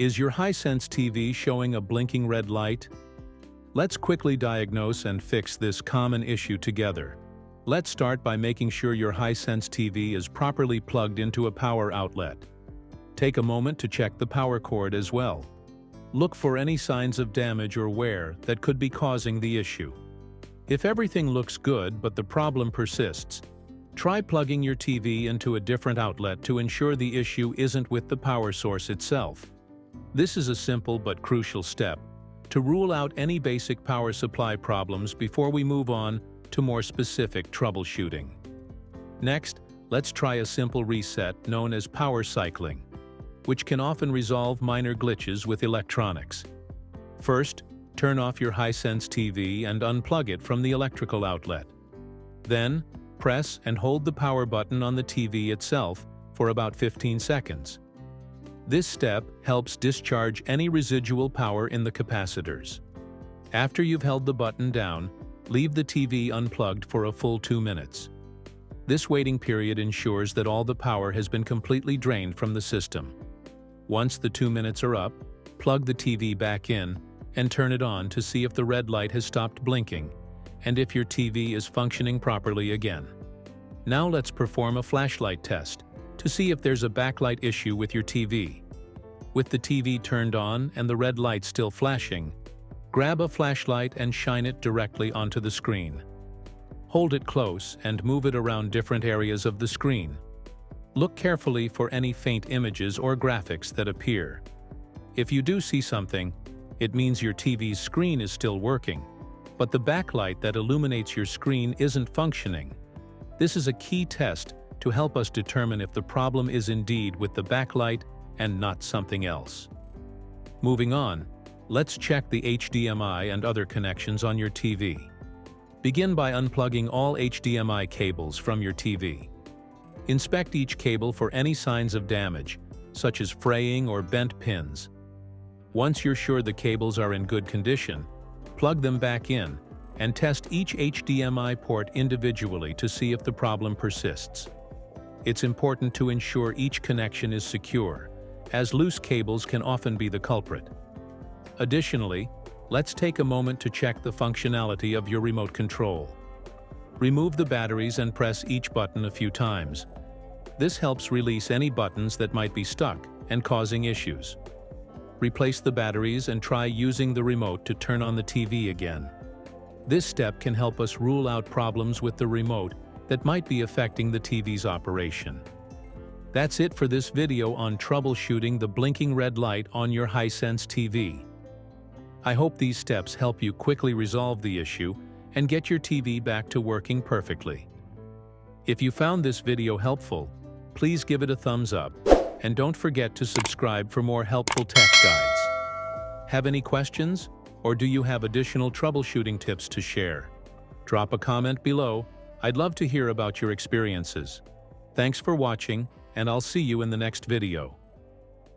Is your Hisense TV showing a blinking red light? Let's quickly diagnose and fix this common issue together. Let's start by making sure your Hisense TV is properly plugged into a power outlet. Take a moment to check the power cord as well. Look for any signs of damage or wear that could be causing the issue. If everything looks good but the problem persists, try plugging your TV into a different outlet to ensure the issue isn't with the power source itself. This is a simple but crucial step to rule out any basic power supply problems before we move on to more specific troubleshooting. Next, let's try a simple reset known as power cycling, which can often resolve minor glitches with electronics. First, turn off your Hisense TV and unplug it from the electrical outlet. Then, press and hold the power button on the TV itself for about 15 seconds. This step helps discharge any residual power in the capacitors. After you've held the button down, leave the TV unplugged for a full 2 minutes. This waiting period ensures that all the power has been completely drained from the system. Once the 2 minutes are up, plug the TV back in and turn it on to see if the red light has stopped blinking and if your TV is functioning properly again. Now let's perform a flashlight test to see if there's a backlight issue with your TV. With the TV turned on and the red light still flashing, grab a flashlight and shine it directly onto the screen. Hold it close and move it around different areas of the screen. Look carefully for any faint images or graphics that appear. If you do see something, it means your TV's screen is still working, but the backlight that illuminates your screen isn't functioning. This is a key test to help us determine if the problem is indeed with the backlight and not something else. Moving on, let's check the HDMI and other connections on your TV. Begin by unplugging all HDMI cables from your TV. Inspect each cable for any signs of damage, such as fraying or bent pins. Once you're sure the cables are in good condition, plug them back in and test each HDMI port individually to see if the problem persists. It's important to ensure each connection is secure, as loose cables can often be the culprit. Additionally, let's take a moment to check the functionality of your remote control. Remove the batteries and press each button a few times. This helps release any buttons that might be stuck and causing issues. Replace the batteries and try using the remote to turn on the TV again. This step can help us rule out problems with the remote that might be affecting the TV's operation. That's it for this video on troubleshooting the blinking red light on your Hisense TV. I hope these steps help you quickly resolve the issue and get your TV back to working perfectly. If you found this video helpful, please give it a thumbs up and don't forget to subscribe for more helpful tech guides. Have any questions, or do you have additional troubleshooting tips to share? Drop a comment below. I'd love to hear about your experiences. Thanks for watching, and I'll see you in the next video.